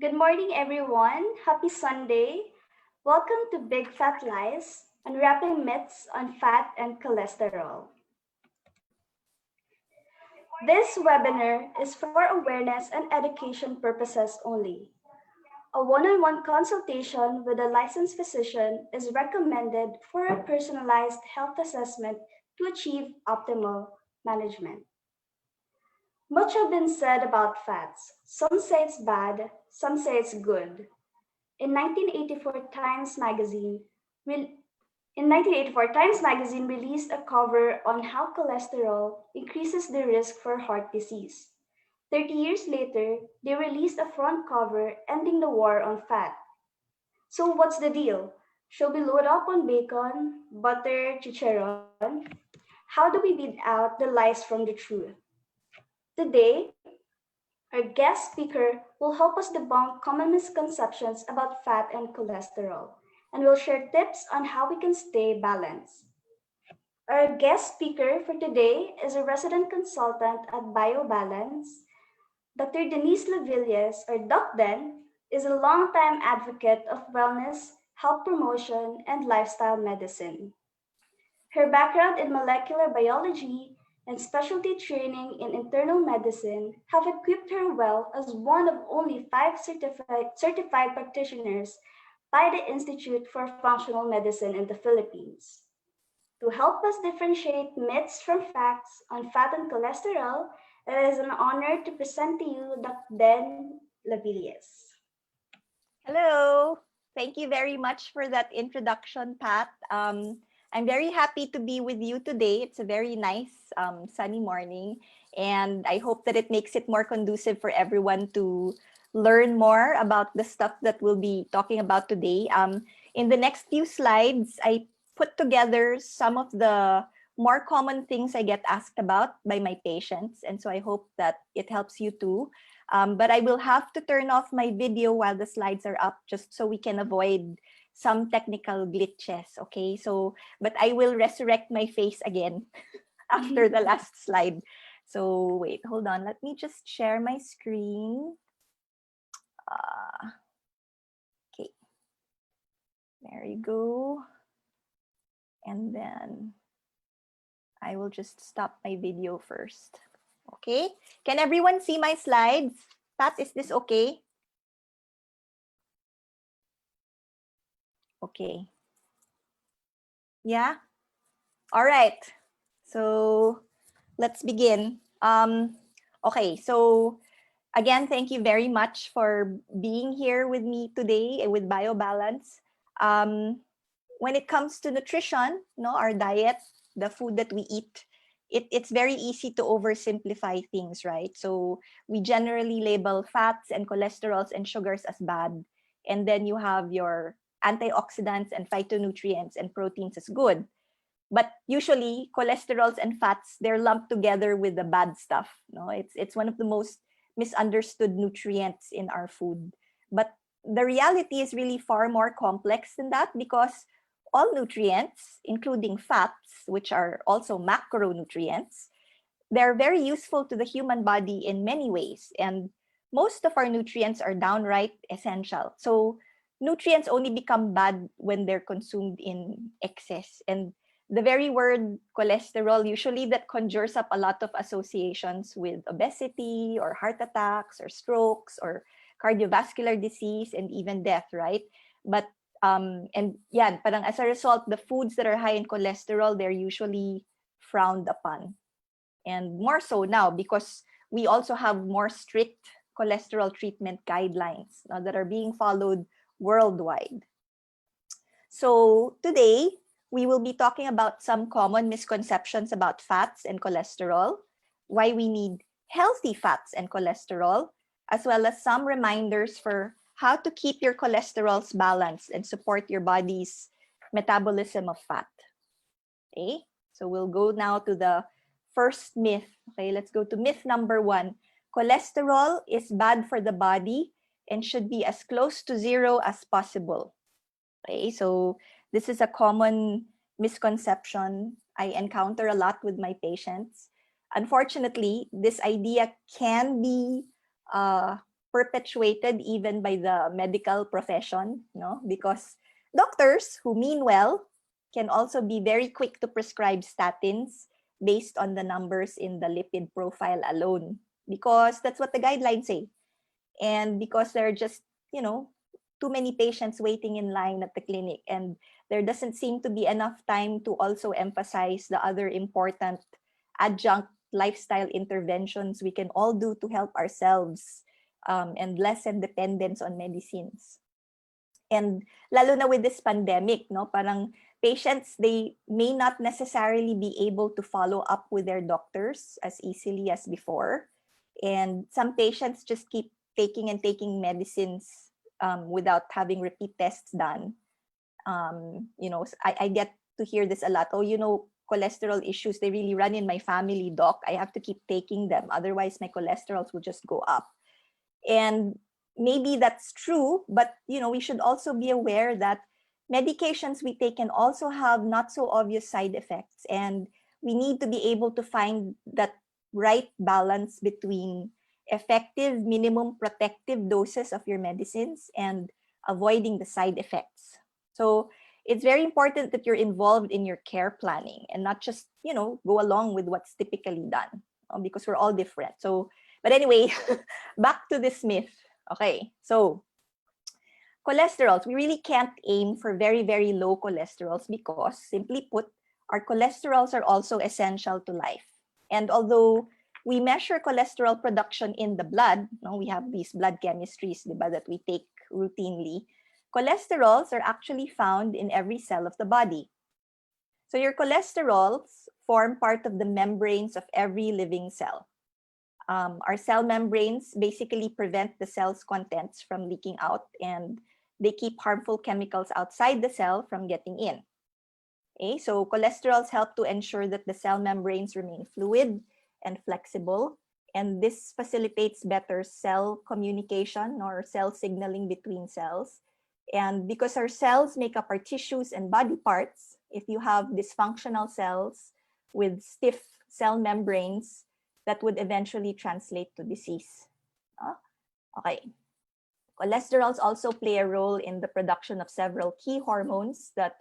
Good morning, everyone. Happy Sunday. Welcome to Big Fat Lies, Unwrapping Myths on Fat and Cholesterol. This webinar is for awareness and education purposes only. A one-on-one consultation with a licensed physician is recommended for a personalized health assessment to achieve optimal management. Much has been said about fats. Some say it's bad, some say it's good. In 1984, Times Magazine released a cover on how cholesterol increases the risk for heart disease. 30 years later, they released a front cover ending the war on fat. So what's the deal? Shall we load up on bacon, butter, chicharron? How do we weed out the lies from the truth? Today, our guest speaker will help us debunk common misconceptions about fat and cholesterol, and will share tips on how we can stay balanced. Our guest speaker for today is a resident consultant at BioBalance. Dr. Denise Lavilles, or Doc Den, is a longtime advocate of wellness, health promotion, and lifestyle medicine. Her background in molecular biology and specialty training in internal medicine have equipped her well as one of only 5 certified practitioners by the Institute for Functional Medicine in the Philippines. To help us differentiate myths from facts on fat and cholesterol, it is an honor to present to you Dr. Den Lavilles. Hello. Thank you very much for that introduction, Pat. I'm very happy to be with you today. It's a very nice sunny morning, and I hope that it makes it more conducive for everyone to learn more about the stuff that we'll be talking about today. In the next few slides, I put together some of the more common things I get asked about by my patients, and so I hope that it helps you too. But I will have to turn off my video while the slides are up just so we can avoid some technical glitches, okay? So, but I will resurrect my face again after the last slide. So wait, hold on. Let me just share my screen. Okay, there you go. And then I will just stop my video first. Okay, can everyone see my slides? Pat, is this okay? Okay. Yeah? All right. So let's begin. Okay, so again, thank you very much for being here with me today with BioBalance. When it comes to nutrition, our diet, the food that we eat, it's very easy to oversimplify things, right? So we generally label fats and cholesterols and sugars as bad. And then you have your antioxidants and phytonutrients and proteins as good. But usually cholesterols and fats, they're lumped together with the bad stuff. It's one of the most misunderstood nutrients in our food. But the reality is really far more complex than that, because all nutrients, including fats, which are also macronutrients, they're very useful to the human body in many ways. And most of our nutrients are downright essential. So nutrients only become bad when they're consumed in excess. And the very word cholesterol, usually that conjures up a lot of associations with obesity or heart attacks or strokes or cardiovascular disease and even death, right? But and yeah, parang as a result, the foods that are high in cholesterol, they're usually frowned upon. And more so now because we also have more strict cholesterol treatment guidelines that are being followed worldwide. So today, we will be talking about some common misconceptions about fats and cholesterol, why we need healthy fats and cholesterol, as well as some reminders for how to keep your cholesterols balanced and support your body's metabolism of fat. Okay, so we'll go now to the first myth. Okay, let's go to myth number 1. Cholesterol is bad for the body and should be as close to zero as possible. Okay, so this is a common misconception I encounter a lot with my patients. Unfortunately, this idea can be perpetuated even by the medical profession, because doctors who mean well can also be very quick to prescribe statins based on the numbers in the lipid profile alone, because that's what the guidelines say. And because there are just, too many patients waiting in line at the clinic, and there doesn't seem to be enough time to also emphasize the other important adjunct lifestyle interventions we can all do to help ourselves and lessen dependence on medicines. And lalo na with this pandemic, parang patients, they may not necessarily be able to follow up with their doctors as easily as before. And some patients just keep taking and taking medicines without having repeat tests done. I get to hear this a lot. Oh, cholesterol issues, they really run in my family, doc. I have to keep taking them. Otherwise, my cholesterols will just go up. And maybe that's true, but we should also be aware that medications we take can also have not so obvious side effects, and we need to be able to find that right balance between effective minimum protective doses of your medicines and avoiding the side effects. So it's very important that you're involved in your care planning and not just go along with what's typically done, because we're all different. So but anyway, back to this myth. Okay, so cholesterols, we really can't aim for very, very low cholesterols because, simply put, our cholesterols are also essential to life. And although we measure cholesterol production in the blood, we have these blood chemistries, diba, that we take routinely, cholesterols are actually found in every cell of the body. So your cholesterols form part of the membranes of every living cell. Our cell membranes basically prevent the cell's contents from leaking out, and they keep harmful chemicals outside the cell from getting in. Okay, so cholesterols help to ensure that the cell membranes remain fluid and flexible, and this facilitates better cell communication or cell signaling between cells. And because our cells make up our tissues and body parts, if you have dysfunctional cells with stiff cell membranes, that would eventually translate to disease. Okay. Cholesterols also play a role in the production of several key hormones that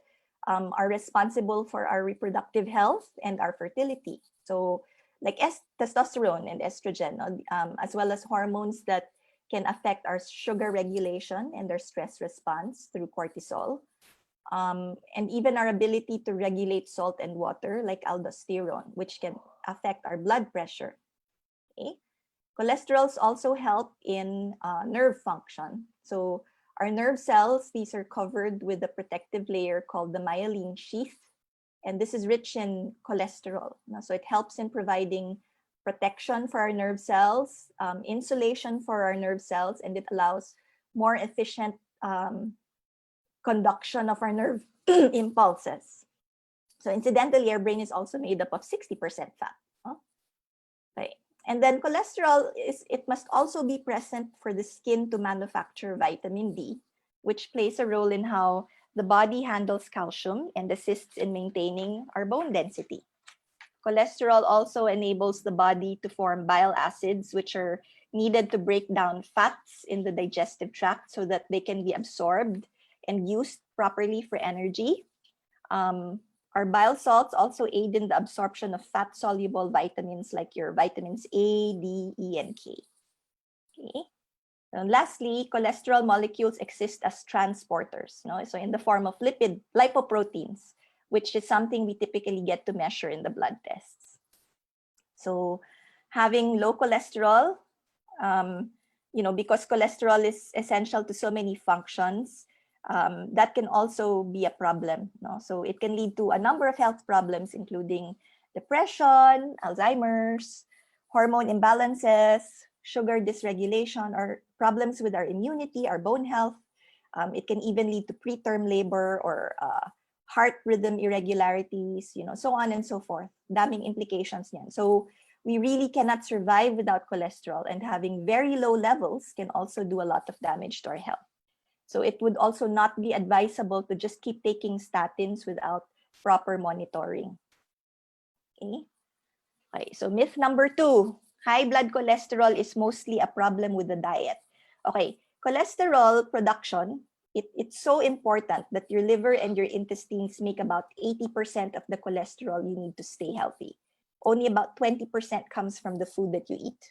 are responsible for our reproductive health and our fertility. So like testosterone and estrogen, as well as hormones that can affect our sugar regulation and our stress response through cortisol. And even our ability to regulate salt and water, like aldosterone, which can affect our blood pressure. Okay? Cholesterols also help in nerve function. So our nerve cells, these are covered with a protective layer called the myelin sheath. And this is rich in cholesterol. So it helps in providing protection for our nerve cells, insulation for our nerve cells, and it allows more efficient conduction of our nerve impulses. So incidentally, our brain is also made up of 60% fat. Okay. And then cholesterol, it must also be present for the skin to manufacture vitamin D, which plays a role in how the body handles calcium and assists in maintaining our bone density. Cholesterol also enables the body to form bile acids, which are needed to break down fats in the digestive tract so that they can be absorbed and used properly for energy. Our bile salts also aid in the absorption of fat-soluble vitamins like your vitamins A, D, E, and K. Okay. And lastly, cholesterol molecules exist as transporters, so in the form of lipid lipoproteins, which is something we typically get to measure in the blood tests. So having low cholesterol, because cholesterol is essential to so many functions, that can also be a problem. So it can lead to a number of health problems, including depression, Alzheimer's, hormone imbalances, sugar dysregulation, or problems with our immunity, our bone health. It can even lead to preterm labor or heart rhythm irregularities, so on and so forth. Daming implications niyan. So we really cannot survive without cholesterol, and having very low levels can also do a lot of damage to our health. So it would also not be advisable to just keep taking statins without proper monitoring. Okay, so myth number 2, high blood cholesterol is mostly a problem with the diet. Okay, cholesterol production, it's so important that your liver and your intestines make about 80% of the cholesterol you need to stay healthy. Only about 20% comes from the food that you eat.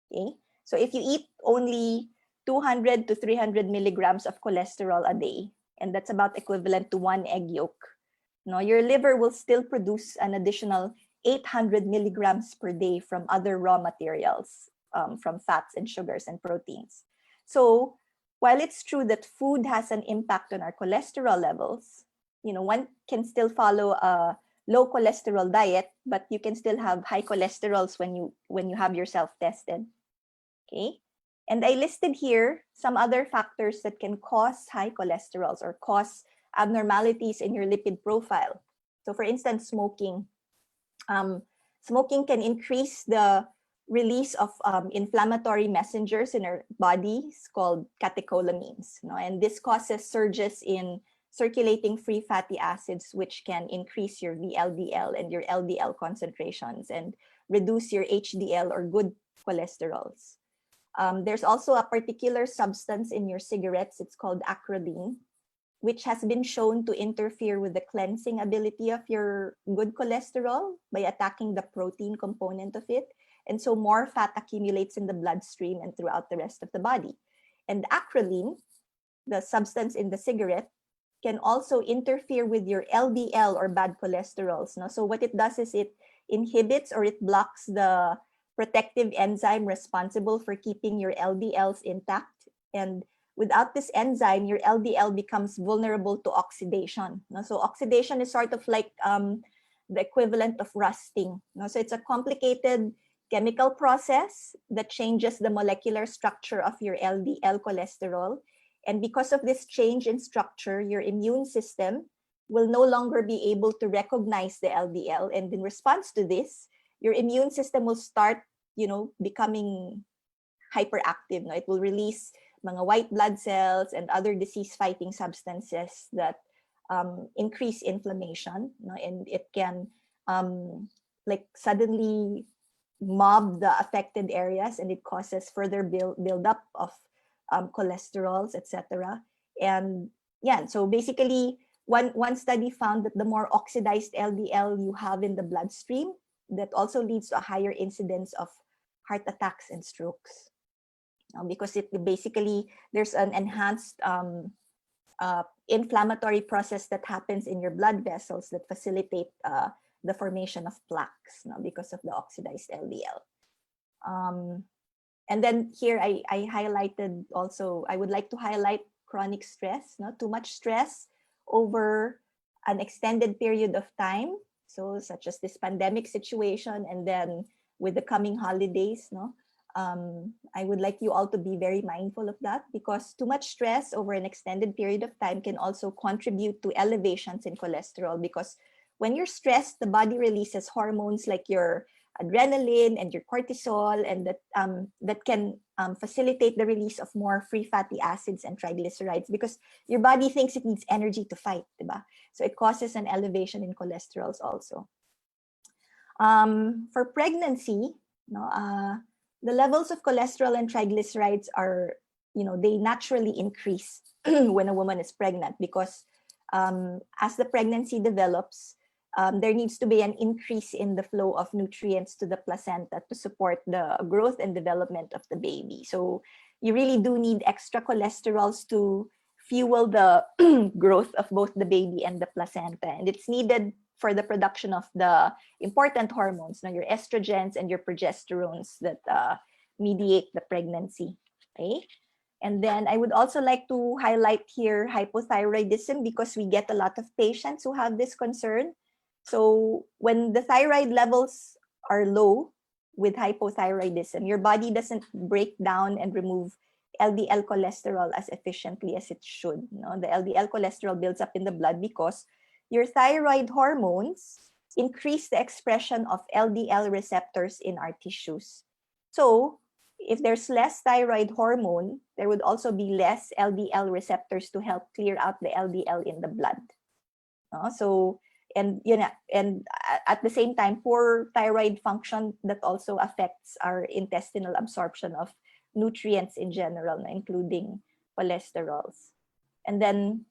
Okay, so if you eat only 200 to 300 milligrams of cholesterol a day, and that's about equivalent to 1 egg yolk, your liver will still produce an additional 800 milligrams per day from other raw materials, from fats and sugars and proteins. So while it's true that food has an impact on our cholesterol levels, one can still follow a low cholesterol diet, but you can still have high cholesterols when you have yourself tested. Okay? And I listed here some other factors that can cause high cholesterols or cause abnormalities in your lipid profile. So for instance, smoking. Smoking can increase the release of inflammatory messengers in our bodies called catecholamines. And this causes surges in circulating free fatty acids, which can increase your VLDL and your LDL concentrations and reduce your HDL or good cholesterols. There's also a particular substance in your cigarettes, it's called acrolein, which has been shown to interfere with the cleansing ability of your good cholesterol by attacking the protein component of it. And so more fat accumulates in the bloodstream and throughout the rest of the body. And acrolein, the substance in the cigarette, can also interfere with your LDL or bad cholesterols. So what it does is it inhibits or it blocks the protective enzyme responsible for keeping your LDLs intact. And without this enzyme, your LDL becomes vulnerable to oxidation. So oxidation is sort of like the equivalent of rusting. So it's a complicated chemical process that changes the molecular structure of your LDL cholesterol. And because of this change in structure, your immune system will no longer be able to recognize the LDL. And in response to this, your immune system will start, becoming hyperactive. It will release mga white blood cells and other disease-fighting substances that increase inflammation. And it can suddenly mob the affected areas, and it causes further buildup of cholesterols, etc. And yeah, so basically, one study found that the more oxidized LDL you have in the bloodstream, that also leads to a higher incidence of heart attacks and strokes. Because it basically, there's an enhanced inflammatory process that happens in your blood vessels that facilitate the formation of plaques because of the oxidized LDL. And then here I highlighted also, I would like to highlight chronic stress, too much stress over an extended period of time. So such as this pandemic situation, and then with the coming holidays, I would like you all to be very mindful of that, because too much stress over an extended period of time can also contribute to elevations in cholesterol, because when you're stressed, the body releases hormones like your adrenaline and your cortisol, and that can facilitate the release of more free fatty acids and triglycerides, because your body thinks it needs energy to fight, diba? So it causes an elevation in cholesterols also. For pregnancy, the levels of cholesterol and triglycerides are, they naturally increase when a woman is pregnant, because as the pregnancy develops, there needs to be an increase in the flow of nutrients to the placenta to support the growth and development of the baby. So you really do need extra cholesterols to fuel the growth of both the baby and the placenta. And it's needed for the production of the important hormones, your estrogens and your progesterones that mediate the pregnancy. Okay. And then I would also like to highlight here hypothyroidism, because we get a lot of patients who have this concern. So when the thyroid levels are low with hypothyroidism, your body doesn't break down and remove LDL cholesterol as efficiently as it should. No? The LDL cholesterol builds up in the blood because your thyroid hormones increase the expression of LDL receptors in our tissues. So, if there's less thyroid hormone, there would also be less LDL receptors to help clear out the LDL in the blood. So, and at the same time, poor thyroid function that also affects our intestinal absorption of nutrients in general, including cholesterols. And then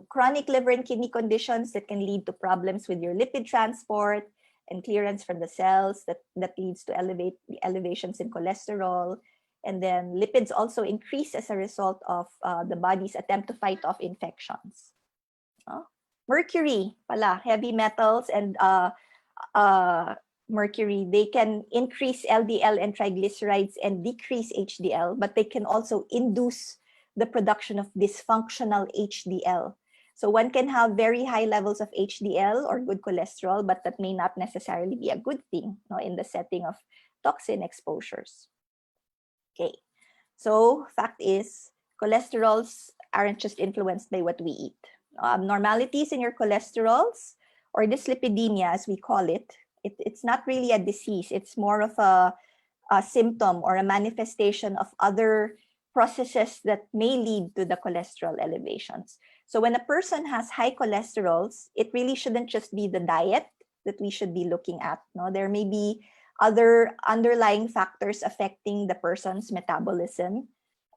chronic liver and kidney conditions that can lead to problems with your lipid transport and clearance from the cells that leads to elevations in cholesterol. And then lipids also increase as a result of the body's attempt to fight off infections. Mercury, pala, heavy metals and mercury, they can increase LDL and triglycerides and decrease HDL, but they can also induce the production of dysfunctional HDL. So one can have very high levels of HDL or good cholesterol, but that may not necessarily be a good thing, in the setting of toxin exposures. Okay, so fact is, cholesterols aren't just influenced by what we eat. Abnormalities in your cholesterols, or dyslipidemia as we call it, it's not really a disease. It's more of a symptom or a manifestation of other processes that may lead to the cholesterol elevations. So when a person has high cholesterols, it really shouldn't just be the diet that we should be looking at. There may be other underlying factors affecting the person's metabolism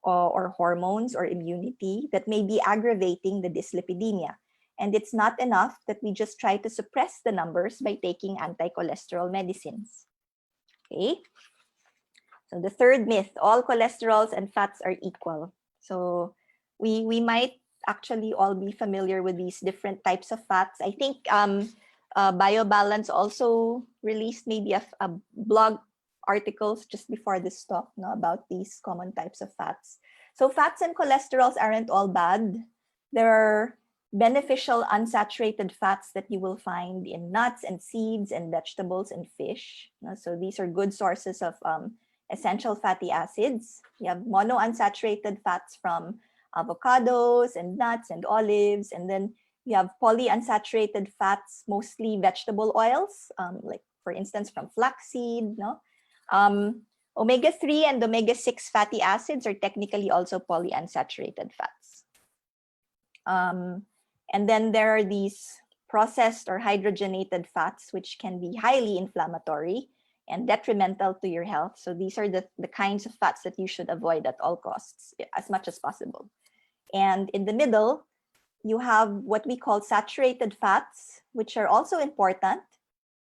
or hormones or immunity that may be aggravating the dyslipidemia. And it's not enough that we just try to suppress the numbers by taking anti-cholesterol medicines. Okay? So the third myth, all cholesterols and fats are equal. So we might actually all be familiar with these different types of fats. I think BioBalance also released maybe a blog articles just before this talk about these common types of fats. So fats and cholesterols aren't all bad. There are beneficial unsaturated fats that you will find in nuts and seeds and vegetables and fish. So these are good sources of essential fatty acids. You have monounsaturated fats from avocados and nuts and olives, and then you have polyunsaturated fats, mostly vegetable oils, like for instance from flaxseed. Omega-3 and omega-6 fatty acids are technically also polyunsaturated fats. And then there are these processed or hydrogenated fats, which can be highly inflammatory and detrimental to your health. So these are the kinds of fats that you should avoid at all costs, as much as possible. And in the middle, you have what we call saturated fats, which are also important,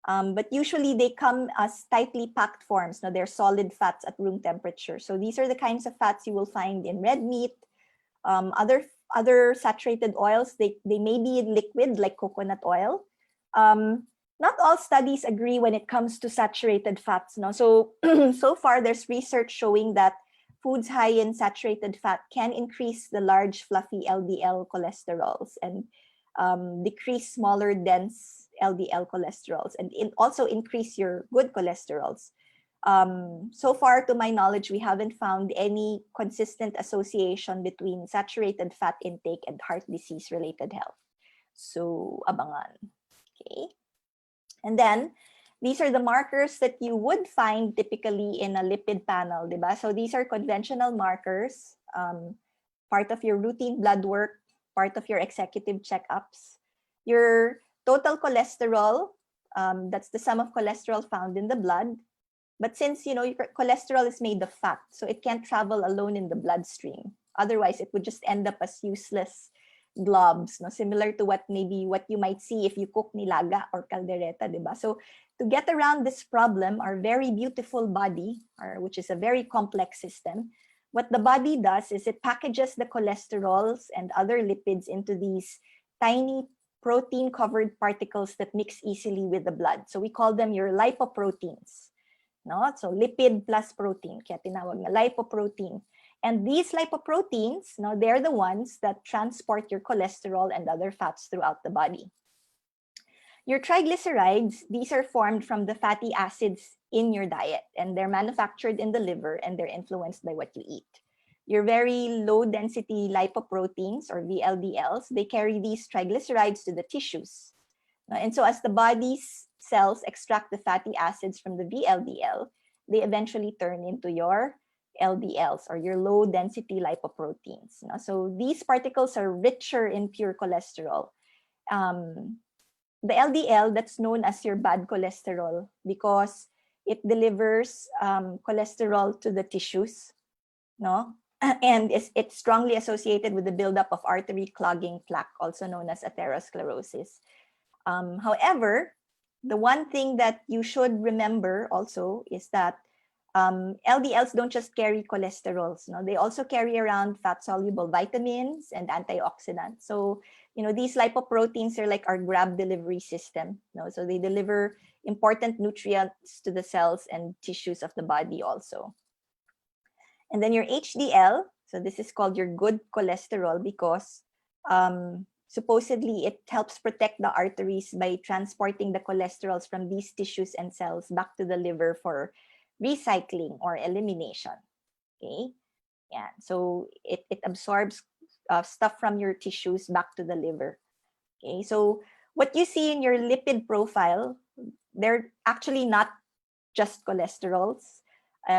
but usually they come as tightly packed forms. Now they're solid fats at room temperature. So these are the kinds of fats you will find in red meat, other saturated oils. They may be in liquid like coconut oil. Not all studies agree when it comes to saturated fats. So so far there's research showing that foods high in saturated fat can increase the large fluffy LDL cholesterols and decrease smaller dense LDL cholesterols, and also increase your good cholesterols. So far, to my knowledge, we haven't found any consistent association between saturated fat intake and heart disease related health. So abangan. Okay. And then these are the markers that you would find typically in a lipid panel, diba? So these are conventional markers, part of your routine blood work, part of your executive checkups. Your total cholesterol, that's the sum of cholesterol found in the blood. But since, your cholesterol is made of fat, so it can't travel alone in the bloodstream. Otherwise, it would just end up as useless globs, similar to what you might see if you cook nilaga or caldereta, diba? So to get around this problem, our very beautiful body, which is a very complex system, what the body does is it packages the cholesterols and other lipids into these tiny protein-covered particles that mix easily with the blood. So we call them your lipoproteins. So lipid plus protein, kaya tinawag na lipoprotein. And these lipoproteins, they're the ones that transport your cholesterol and other fats throughout the body. Your triglycerides, these are formed from the fatty acids in your diet, and they're manufactured in the liver, and they're influenced by what you eat. your very low density lipoproteins or VLDLs, they carry these triglycerides to the tissues. And so as the body's cells extract the fatty acids from the VLDL, they eventually turn into your LDLs or your low density lipoproteins. So these particles are richer in pure cholesterol. Um, the LDL, that's known as your bad cholesterol because it delivers cholesterol to the tissues, no? And it's strongly associated with the buildup of artery clogging plaque, also known as atherosclerosis. However, the one thing that you should remember also is that LDLs don't just carry cholesterols. They also carry around fat-soluble vitamins and antioxidants. So, these lipoproteins are like our Grab delivery system. So they deliver important nutrients to the cells and tissues of the body also. And then your HDL, so this is called your good cholesterol because supposedly it helps protect the arteries by transporting the cholesterols from these tissues and cells back to the liver for recycling or elimination. Okay, yeah. So it absorbs stuff from your tissues back to the liver. Okay, so what you see in your lipid profile, they're actually not just cholesterols.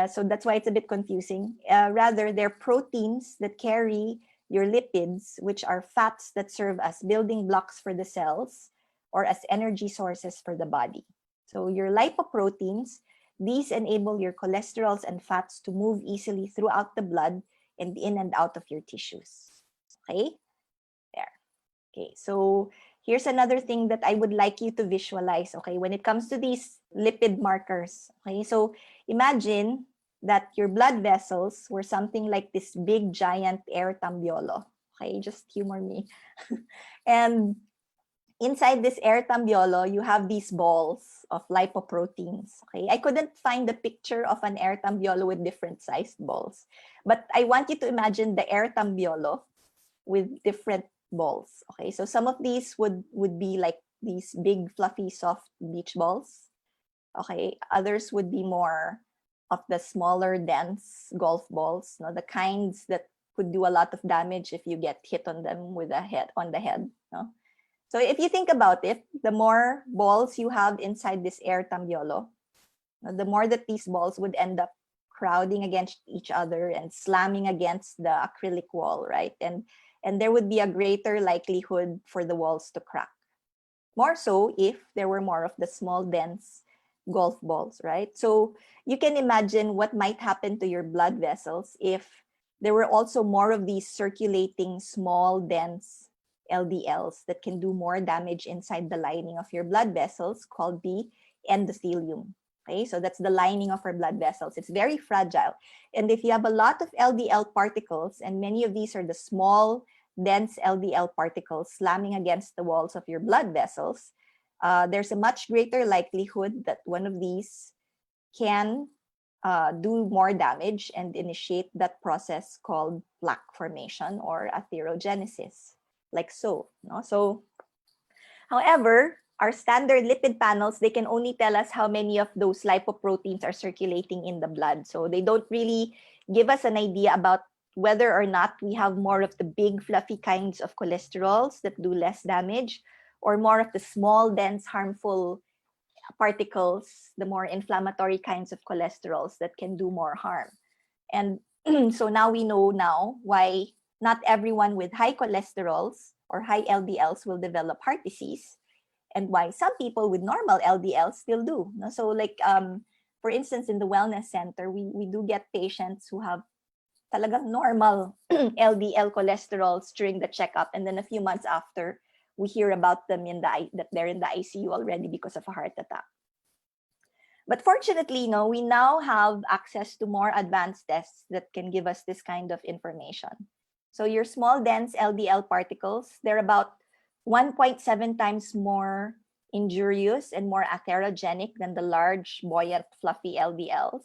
So that's why it's a bit confusing. Rather, they're proteins that carry your lipids, which are fats that serve as building blocks for the cells or as energy sources for the body. So your lipoproteins, these enable your cholesterols and fats to move easily throughout the blood and in and out of your tissues. Okay, there. Okay, so here's another thing that I would like you to visualize, okay, when it comes to these lipid markers. Okay, so imagine that your blood vessels were something like this big giant air tambiolo. Okay, just humor me. And inside this air tambiolo, you have these balls of lipoproteins. Okay, I couldn't find the picture of an air tambiolo with different sized balls, but I want you to imagine the air tambiolo with different balls. Okay, so some of these would be like these big fluffy soft beach balls. Okay, others would be more of the smaller dense golf balls, the kinds that could do a lot of damage if you get hit on them with a head on the head. No? So if you think about it, the more balls you have inside this air tambiolo, the more that these balls would end up crowding against each other and slamming against the acrylic wall, right? And there would be a greater likelihood for the walls to crack. More so if there were more of the small, dense golf balls, right? So you can imagine what might happen to your blood vessels if there were also more of these circulating small, dense LDLs that can do more damage inside the lining of your blood vessels called the endothelium. Okay, so that's the lining of our blood vessels. It's very fragile. And if you have a lot of LDL particles, and many of these are the small, dense LDL particles slamming against the walls of your blood vessels, there's a much greater likelihood that one of these can do more damage and initiate that process called plaque formation or atherogenesis, like so. No? So, however, our standard lipid panels, they can only tell us how many of those lipoproteins are circulating in the blood. So they don't really give us an idea about whether or not we have more of the big fluffy kinds of cholesterols that do less damage or more of the small, dense, harmful particles, the more inflammatory kinds of cholesterols that can do more harm. And so now we know why not everyone with high cholesterols or high LDLs will develop heart disease, and why some people with normal LDL still do. So like, for instance, in the wellness center, we do get patients who have talagang normal LDL cholesterols during the checkup. And then a few months after, we hear about them that they're in the ICU already because of a heart attack. But fortunately, we now have access to more advanced tests that can give us this kind of information. So your small, dense LDL particles, they're about 1.7 times more injurious and more atherogenic than the large, buoyant, fluffy LDLs.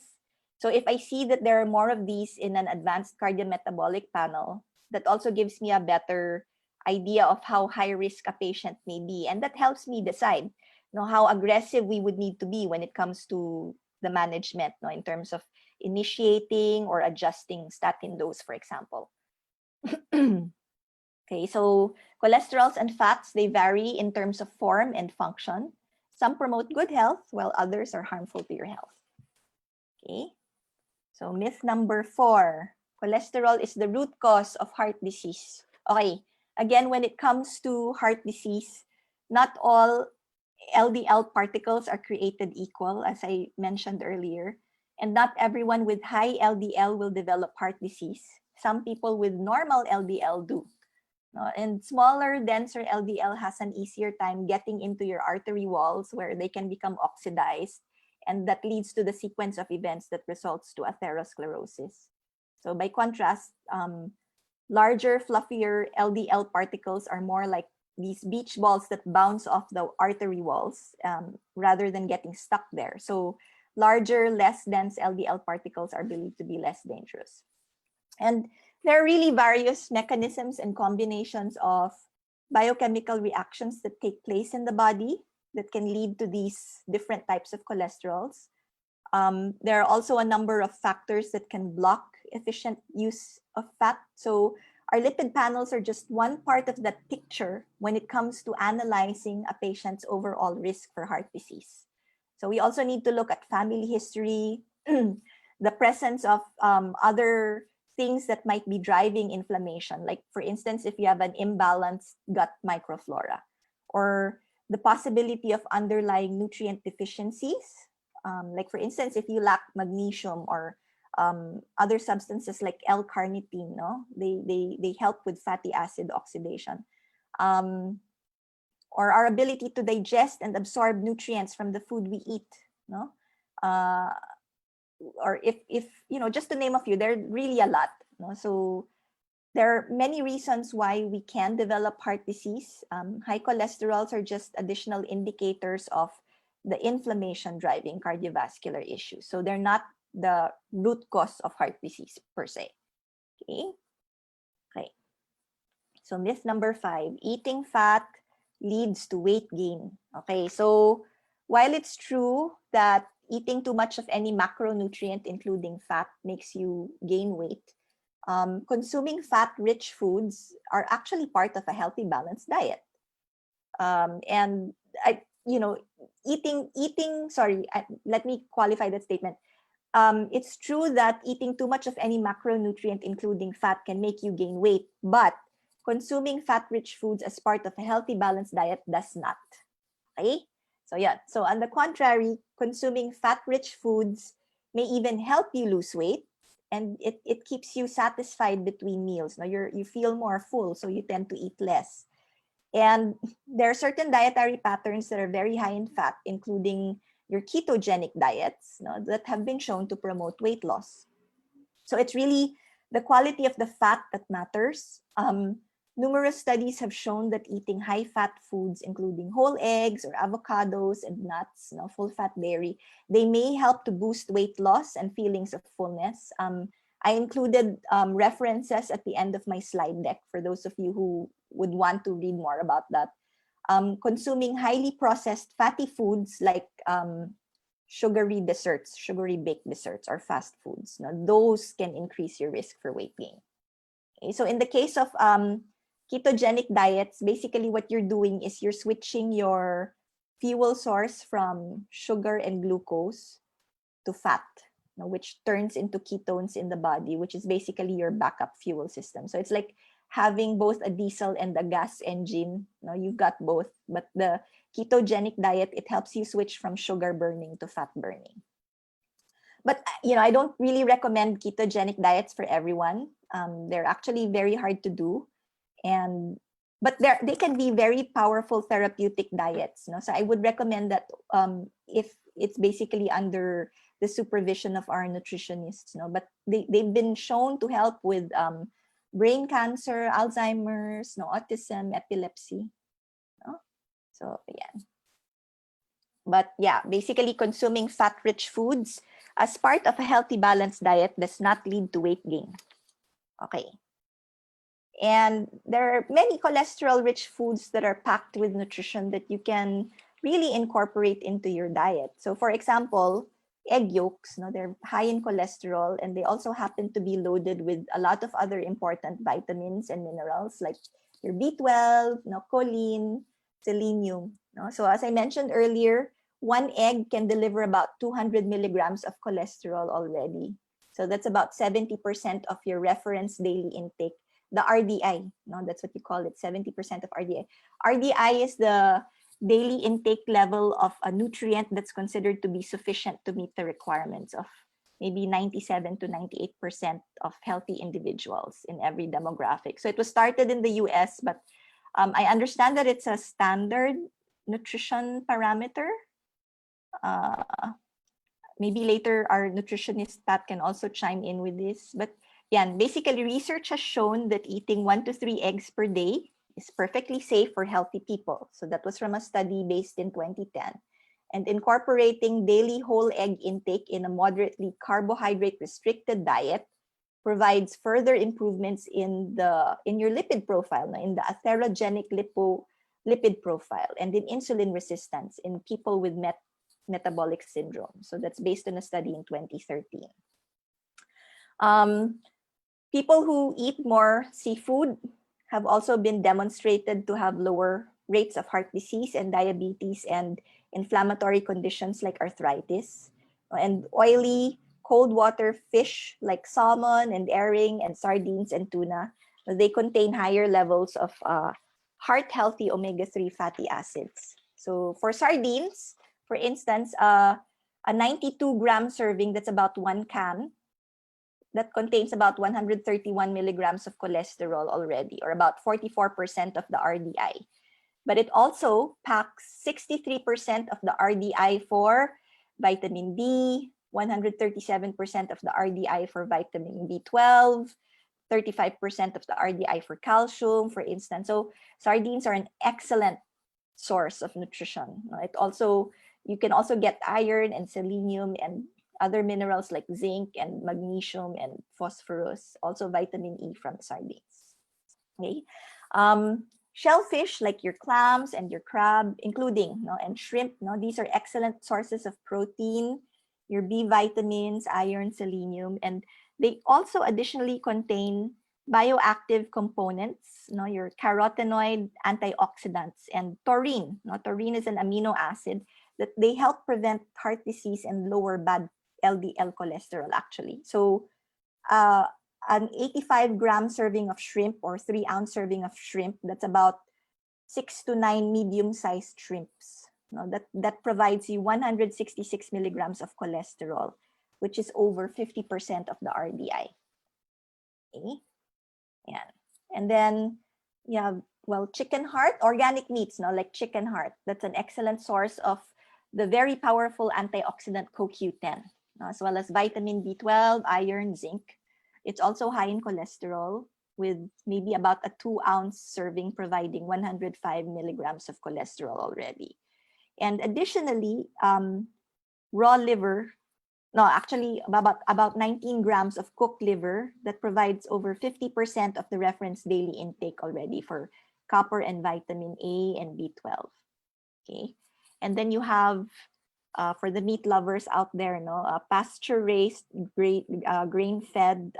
So if I see that there are more of these in an advanced cardiometabolic panel, that also gives me a better idea of how high risk a patient may be. And that helps me decide how aggressive we would need to be when it comes to the management, in terms of initiating or adjusting statin dose, for example. Okay, so cholesterols and fats, they vary in terms of form and function. Some promote good health, while others are harmful to your health. Okay, so myth number 4, cholesterol is the root cause of heart disease. Okay, again, when it comes to heart disease, not all LDL particles are created equal, as I mentioned earlier, and not everyone with high LDL will develop heart disease. Some people with normal LDL do. No? And smaller, denser LDL has an easier time getting into your artery walls where they can become oxidized, and that leads to the sequence of events that results to atherosclerosis. So by contrast, larger, fluffier LDL particles are more like these beach balls that bounce off the artery walls rather than getting stuck there. So larger, less dense LDL particles are believed to be less dangerous. And there are really various mechanisms and combinations of biochemical reactions that take place in the body that can lead to these different types of cholesterols. There are also a number of factors that can block efficient use of fat. So our lipid panels are just one part of that picture when it comes to analyzing a patient's overall risk for heart disease. So we also need to look at family history, the presence of other things that might be driving inflammation. Like for instance, if you have an imbalanced gut microflora, or the possibility of underlying nutrient deficiencies. Like for instance, if you lack magnesium or other substances like L-carnitine, no, they help with fatty acid oxidation, or our ability to digest and absorb nutrients from the food we eat, no, or if just to name a few, there are really a lot, no. So there are many reasons why we can develop heart disease. High cholesterols are just additional indicators of the inflammation driving cardiovascular issues. So they're not the root cause of heart disease per se. Okay. Okay. So myth number 5, eating fat leads to weight gain. Okay. So while it's true that eating too much of any macronutrient, including fat, makes you gain weight, consuming fat-rich foods are actually part of a healthy, balanced diet. And let me qualify that statement. It's true that eating too much of any macronutrient, including fat, can make you gain weight, but consuming fat-rich foods as part of a healthy, balanced diet does not. Okay? So yeah, so on the contrary, consuming fat-rich foods may even help you lose weight, and it keeps you satisfied between meals. Now you feel more full, so you tend to eat less. And there are certain dietary patterns that are very high in fat, including your ketogenic diets, that have been shown to promote weight loss. So it's really the quality of the fat that matters. Numerous studies have shown that eating high-fat foods, including whole eggs or avocados and nuts, full-fat dairy, they may help to boost weight loss and feelings of fullness. I included references at the end of my slide deck for those of you who would want to read more about that. Consuming highly processed fatty foods like sugary baked desserts, or fast foods, those can increase your risk for weight gain. Okay, so in the case of ketogenic diets, basically what you're doing is you're switching your fuel source from sugar and glucose to fat, which turns into ketones in the body, which is basically your backup fuel system. So it's like having both a diesel and a gas engine. You've got both, but the ketogenic diet, it helps you switch from sugar burning to fat burning. But I don't really recommend ketogenic diets for everyone. They're actually very hard to do, but they can be very powerful therapeutic diets. So I would recommend that if it's basically under the supervision of our nutritionists. But they've been shown to help with brain cancer, Alzheimer's, autism, epilepsy. So yeah. But yeah, basically consuming fat-rich foods as part of a healthy, balanced diet does not lead to weight gain. Okay. And there are many cholesterol-rich foods that are packed with nutrition that you can really incorporate into your diet. So for example, egg yolks, no, they're high in cholesterol, and they also happen to be loaded with a lot of other important vitamins and minerals like your B12, no, choline, selenium. No? So as I mentioned earlier, one egg can deliver about 200 milligrams of cholesterol already. So that's about 70% of your reference daily intake, the RDI. No, that's what you call it, 70% of RDI. RDI is the daily intake level of a nutrient that's considered to be sufficient to meet the requirements of maybe 97 to 98% of healthy individuals in every demographic. So it was started in the US, but I understand that it's a standard nutrition parameter. Maybe later our nutritionist Pat can also chime in with this. But yeah, basically research has shown that eating 1 to 3 eggs per day is perfectly safe for healthy people. So that was from a study based in 2010. And incorporating daily whole egg intake in a moderately carbohydrate restricted diet provides further improvements in your lipid profile, in the atherogenic lipid profile, and in insulin resistance in people with metabolic syndrome. So that's based on a study in 2013. People who eat more seafood have also been demonstrated to have lower rates of heart disease and diabetes and inflammatory conditions like arthritis. And oily, cold water fish like salmon and herring and sardines and tuna, they contain higher levels of heart-healthy omega-3 fatty acids. So for sardines, for instance, a 92-gram serving, that's about 1 can, that contains about 131 milligrams of cholesterol already, or about 44% of the RDI. But it also packs 63% of the RDI for vitamin D, 137% of the RDI for vitamin B12, 35% of the RDI for calcium, for instance. So sardines are an excellent source of nutrition. You can also get iron and selenium and other minerals like zinc and magnesium and phosphorus, also vitamin E from sardines. Okay. Shellfish like your clams and your crab, including and shrimp, these are excellent sources of protein, your B vitamins, iron, selenium, and they also additionally contain bioactive components, your carotenoid antioxidants and taurine. Taurine is an amino acid that they help prevent heart disease and lower bad LDL cholesterol actually. So an 85-gram serving of shrimp or 3-ounce serving of shrimp, that's about 6 to 9 medium-sized shrimps. That provides you 166 milligrams of cholesterol, which is over 50% of the RDI. Okay. Yeah. And then you have, chicken heart, organic meats, like chicken heart. That's an excellent source of the very powerful antioxidant CoQ10, as well as vitamin B12, iron, zinc. It's also high in cholesterol, with maybe about a 2-ounce serving providing 105 milligrams of cholesterol already. And additionally, raw liver, about 19 grams of cooked liver that provides over 50% of the reference daily intake already for copper and vitamin A and B12. Okay, and then you have for the meat lovers out there, pasture-raised, grass-fed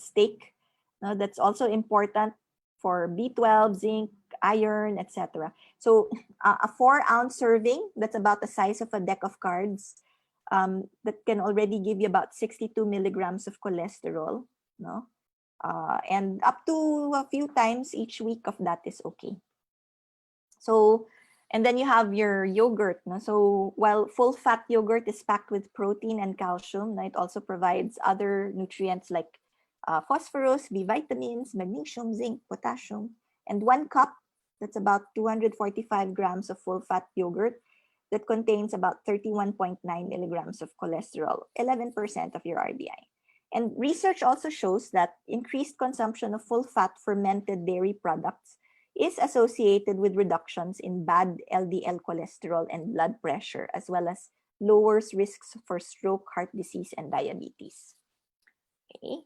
steak. That's also important for B12, zinc, iron, etc. So a 4-ounce serving, that's about the size of a deck of cards, that can already give you about 62 milligrams of cholesterol. And up to a few times each week of that is okay. So, and then you have your yogurt. So while full fat yogurt is packed with protein and calcium, it also provides other nutrients like phosphorus, B vitamins, magnesium, zinc, potassium. And 1 cup, that's about 245 grams of full fat yogurt that contains about 31.9 milligrams of cholesterol, 11% of your RDI. And research also shows that increased consumption of full fat fermented dairy products is associated with reductions in bad LDL cholesterol and blood pressure, as well as lowers risks for stroke, heart disease, and diabetes. Okay.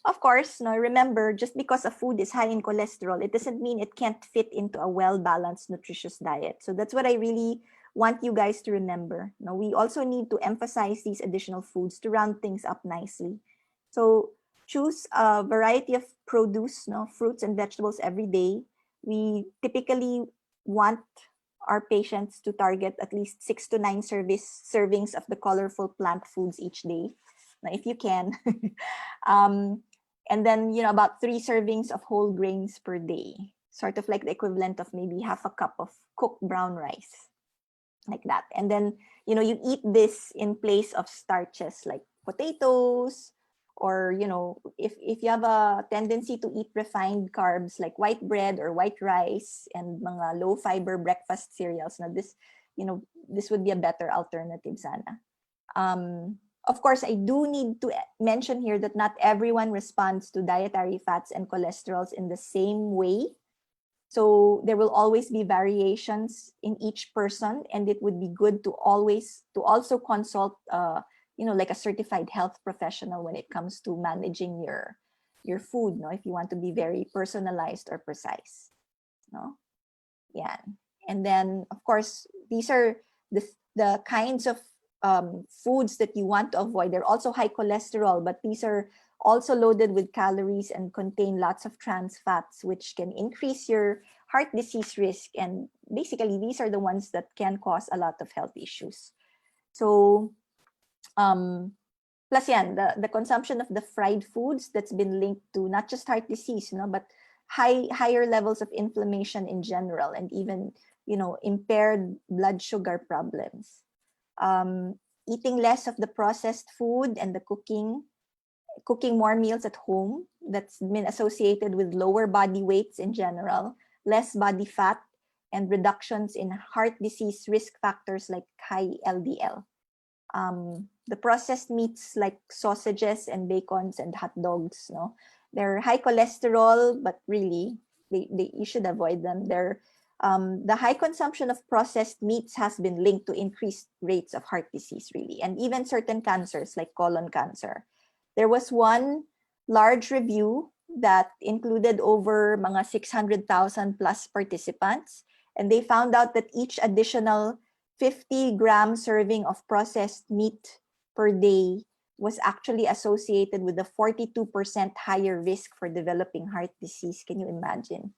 Of course, remember, just because a food is high in cholesterol, it doesn't mean it can't fit into a well-balanced, nutritious diet. So that's what I really want you guys to remember. Now, we also need to emphasize these additional foods to round things up nicely. So choose a variety of produce, no, fruits and vegetables every day. We typically want our patients to target at least 6 to 9 servings of the colorful plant foods each day, now, if you can. um, and then, about 3 servings of whole grains per day, sort of like the equivalent of maybe half a cup of cooked brown rice, like that. And then, you eat this in place of starches like potatoes, or, if you have a tendency to eat refined carbs like white bread or white rice and mga low fiber breakfast cereals, now this would be a better alternative sana. Of course, I do need to mention here that not everyone responds to dietary fats and cholesterols in the same way. So there will always be variations in each person, and it would be good to also consult, like a certified health professional when it comes to managing your food, no, if you want to be very personalized or precise, no. Yeah. And then, of course, these are the kinds of foods that you want to avoid. They're also high cholesterol, but these are also loaded with calories and contain lots of trans fats, which can increase your heart disease risk. And basically, these are the ones that can cause a lot of health issues. So, plus yan, the consumption of the fried foods, that's been linked to not just heart disease, but higher levels of inflammation in general, and even, impaired blood sugar problems. Eating less of the processed food and the cooking more meals at home, that's been associated with lower body weights in general, less body fat, and reductions in heart disease risk factors like high LDL. The processed meats like sausages and bacons and hot dogs, no, they're high cholesterol, but really you should avoid them. The high consumption of processed meats has been linked to increased rates of heart disease, really, and even certain cancers like colon cancer. There was one large review that included over mga 600,000 plus participants, and they found out that each additional 50-gram serving of processed meat per day was actually associated with a 42% higher risk for developing heart disease. Can you imagine?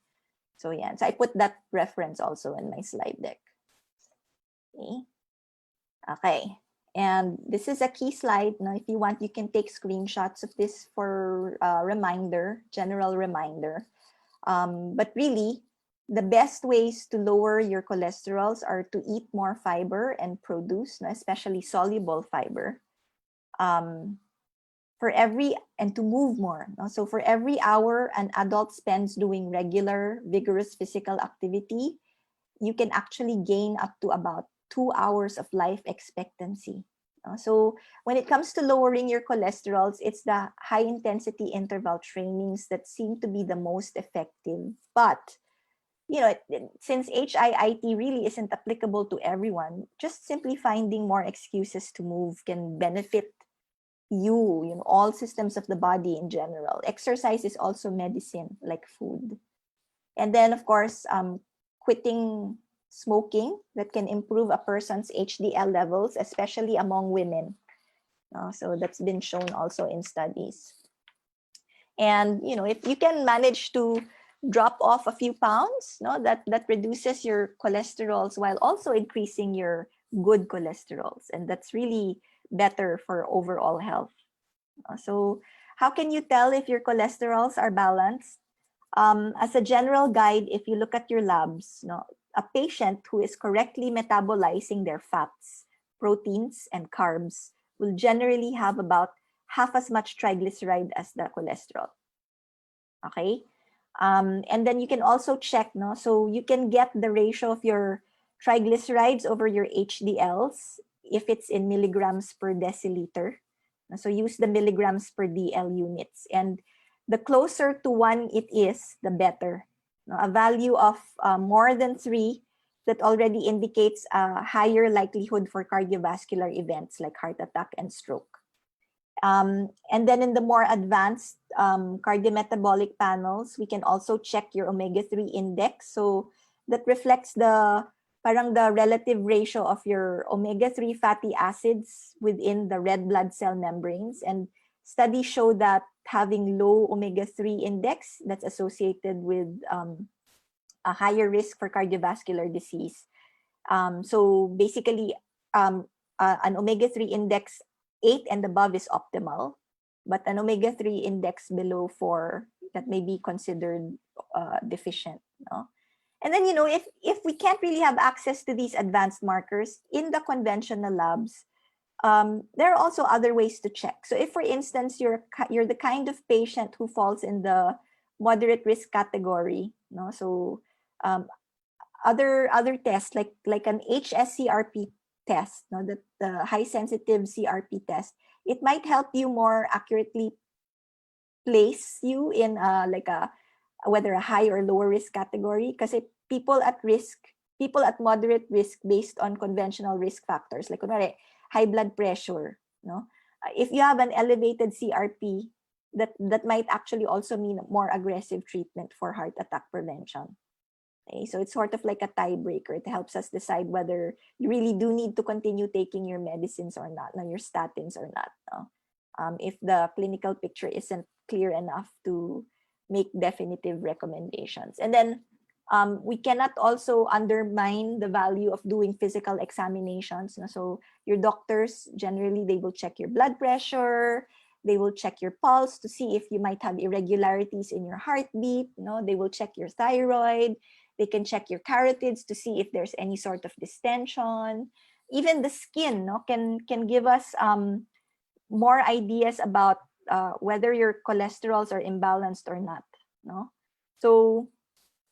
So yeah, so I put that reference also in my slide deck. Okay. And this is a key slide. Now, if you want, you can take screenshots of this for general reminder. But really, the best ways to lower your cholesterols are to eat more fiber and produce, especially soluble fiber. And to move more. So for every hour an adult spends doing regular, vigorous physical activity, you can actually gain up to about 2 hours of life expectancy. So when it comes to lowering your cholesterols, it's the high intensity interval trainings that seem to be the most effective. But, since HIIT really isn't applicable to everyone, just simply finding more excuses to move can benefit all systems of the body in general. Exercise is also medicine, like food. And then, of course, quitting smoking, that can improve a person's HDL levels, especially among women. So that's been shown also in studies. And, if you can manage to drop off a few pounds, that reduces your cholesterols while also increasing your good cholesterols. And that's really better for overall health. So how can you tell if your cholesterols are balanced? As a general guide, if you look at your labs, a patient who is correctly metabolizing their fats, proteins, and carbs will generally have about half as much triglyceride as the cholesterol. Okay? And then you can also check, so you can get the ratio of your triglycerides over your HDLs if it's in milligrams per deciliter. So use the milligrams per DL units. And the closer to 1 it is, the better. A value of more than 3, that already indicates a higher likelihood for cardiovascular events like heart attack and stroke. And then in the more advanced cardiometabolic panels, we can also check your omega-3 index. So that reflects the parang the relative ratio of your omega-3 fatty acids within the red blood cell membranes. And studies show that having low omega-3 index, that's associated with a higher risk for cardiovascular disease. So basically, an omega-3 index 8 and above is optimal, but an omega-3 index below 4, that may be considered deficient. No? And then, if we can't really have access to these advanced markers in the conventional labs, there are also other ways to check. So if, for instance, you're the kind of patient who falls in the moderate risk category, no? So other tests like an HSCRP test, no, the high sensitive CRP test, it might help you more accurately place you in like a whether a high or lower risk category, because people at moderate risk based on conventional risk factors like high blood pressure, no, if you have an elevated CRP, that might actually also mean more aggressive treatment for heart attack prevention. Okay, so it's sort of like a tiebreaker. It helps us decide whether you really do need to continue taking your medicines or not, your statins or not. No? If the clinical picture isn't clear enough to make definitive recommendations. And then we cannot also undermine the value of doing physical examinations. No? So your doctors, generally, they will check your blood pressure, they will check your pulse to see if you might have irregularities in your heartbeat. No? They will check your thyroid. They can check your carotids to see if there's any sort of distension. Even the skin, no, can give us more ideas about whether your cholesterols are imbalanced or not. No, so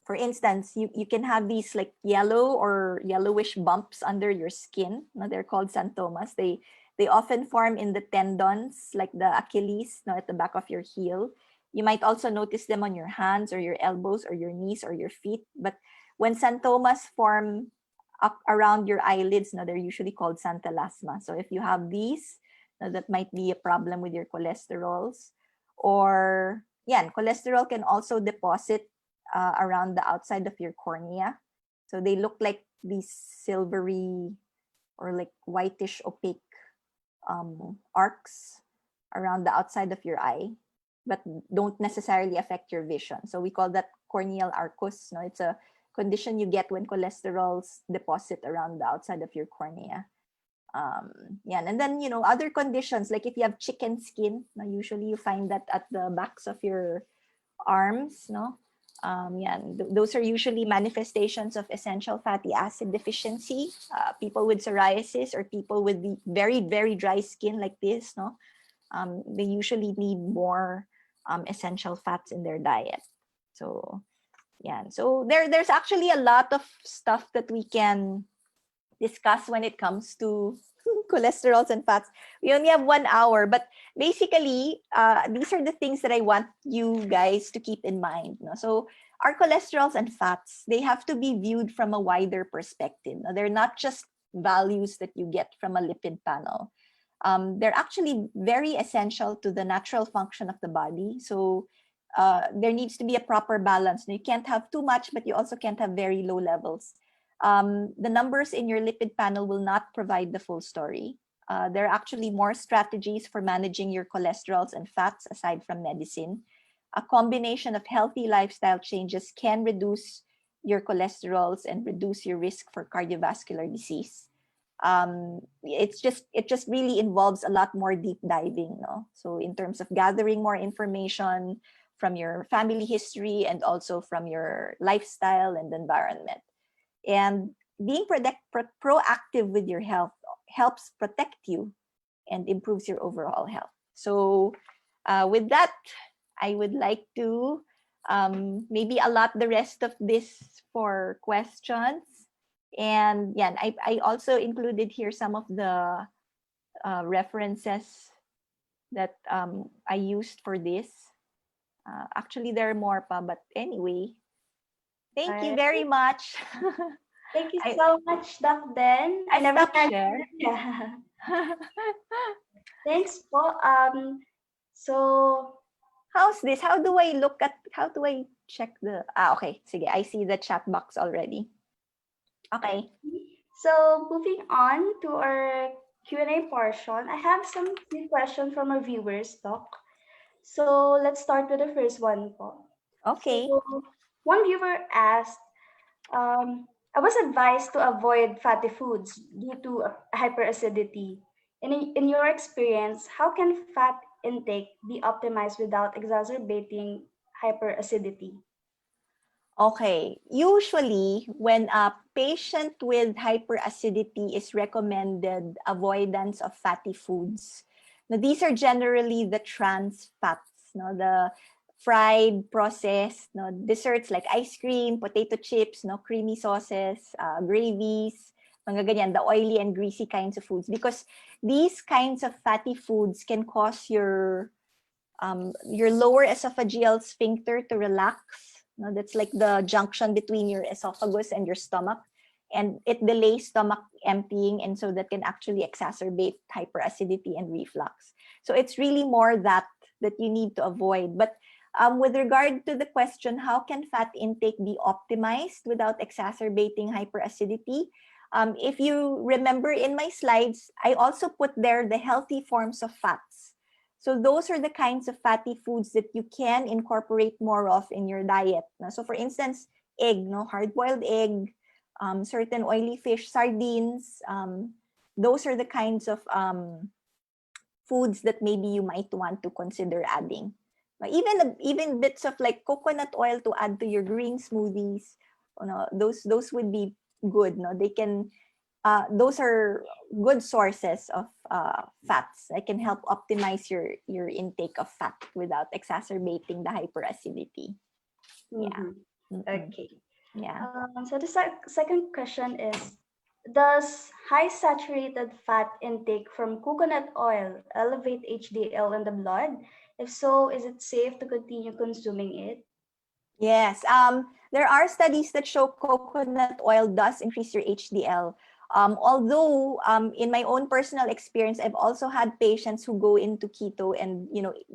for instance, you can have these like yellow or yellowish bumps under your skin. No, they're called xanthomas. They often form in the tendons, like the Achilles, no, at the back of your heel. You might also notice them on your hands or your elbows or your knees or your feet. But when xanthomas form up around your eyelids, no, they're usually called xanthelasma. So if you have these, no, that might be a problem with your cholesterols. Or, yeah, cholesterol can also deposit around the outside of your cornea. So they look like these silvery or like whitish opaque arcs around the outside of your eye, but don't necessarily affect your vision. So we call that corneal arcus. No, it's a condition you get when cholesterols deposit around the outside of your cornea. Yeah, and then other conditions like if you have chicken skin, no, usually you find that at the backs of your arms, no. Yeah, those are usually manifestations of essential fatty acid deficiency. People with psoriasis or people with the very, very dry skin like this, no, they usually need more essential fats in their diet. So, yeah, so there's actually a lot of stuff that we can discuss when it comes to cholesterols and fats. We only have 1 hour, but basically, these are the things that I want you guys to keep in mind. No? So our cholesterols and fats, they have to be viewed from a wider perspective. No? They're not just values that you get from a lipid panel. They're actually very essential to the natural function of the body. So there needs to be a proper balance. You can't have too much, but you also can't have very low levels. The numbers in your lipid panel will not provide the full story. There are actually more strategies for managing your cholesterols and fats aside from medicine. A combination of healthy lifestyle changes can reduce your cholesterols and reduce your risk for cardiovascular disease. It just really involves a lot more deep diving, no? So in terms of gathering more information from your family history and also from your lifestyle and environment. And being proactive with your health helps protect you and improves your overall health. So with that, I would like to maybe allot the rest of this for questions. And yeah, I also included here some of the references that I used for this. Actually, there are more pa, but anyway, thank you Alright. very much. Thank you I, so much, Doc Den. I I never stopped had. share. Yeah. Thanks po. So How's this? How do I check the, okay, sige, I see the chat box already. Okay. So moving on to our Q&A portion, I have some few questions from our viewers, Doc. So let's start with the first one po. So Okay. one viewer asked, I was advised to avoid fatty foods due to hyperacidity. In your experience, how can fat intake be optimized without exacerbating hyperacidity? Okay. Usually, when a patient with hyperacidity is recommended avoidance of fatty foods, now these are generally the trans fats, no, the fried, processed, no, desserts like ice cream, potato chips, no, creamy sauces, gravies, mga ganyan, the oily and greasy kinds of foods. Because these kinds of fatty foods can cause your lower esophageal sphincter to relax. No, that's like the junction between your esophagus and your stomach. And it delays stomach emptying, and so that can actually exacerbate hyperacidity and reflux. So it's really more that you need to avoid. But with regard to the question, how can fat intake be optimized without exacerbating hyperacidity? If you remember in my slides, I also put there the healthy forms of fats. So those are the kinds of fatty foods that you can incorporate more of in your diet. So for instance, egg, no, hard-boiled egg, certain oily fish, sardines. Those are the kinds of foods that maybe you might want to consider adding. Even bits of like coconut oil to add to your green smoothies. Those would be good. No, they can those are good sources of fats that can help optimize your intake of fat without exacerbating the hyperacidity. Yeah. Mm-hmm. Mm-mm. Okay. Yeah. So the second question is, does high saturated fat intake from coconut oil elevate HDL in the blood? If so, is it safe to continue consuming it? Yes. There are studies that show coconut oil does increase your HDL. Although, in my own personal experience, I've also had patients who go into keto and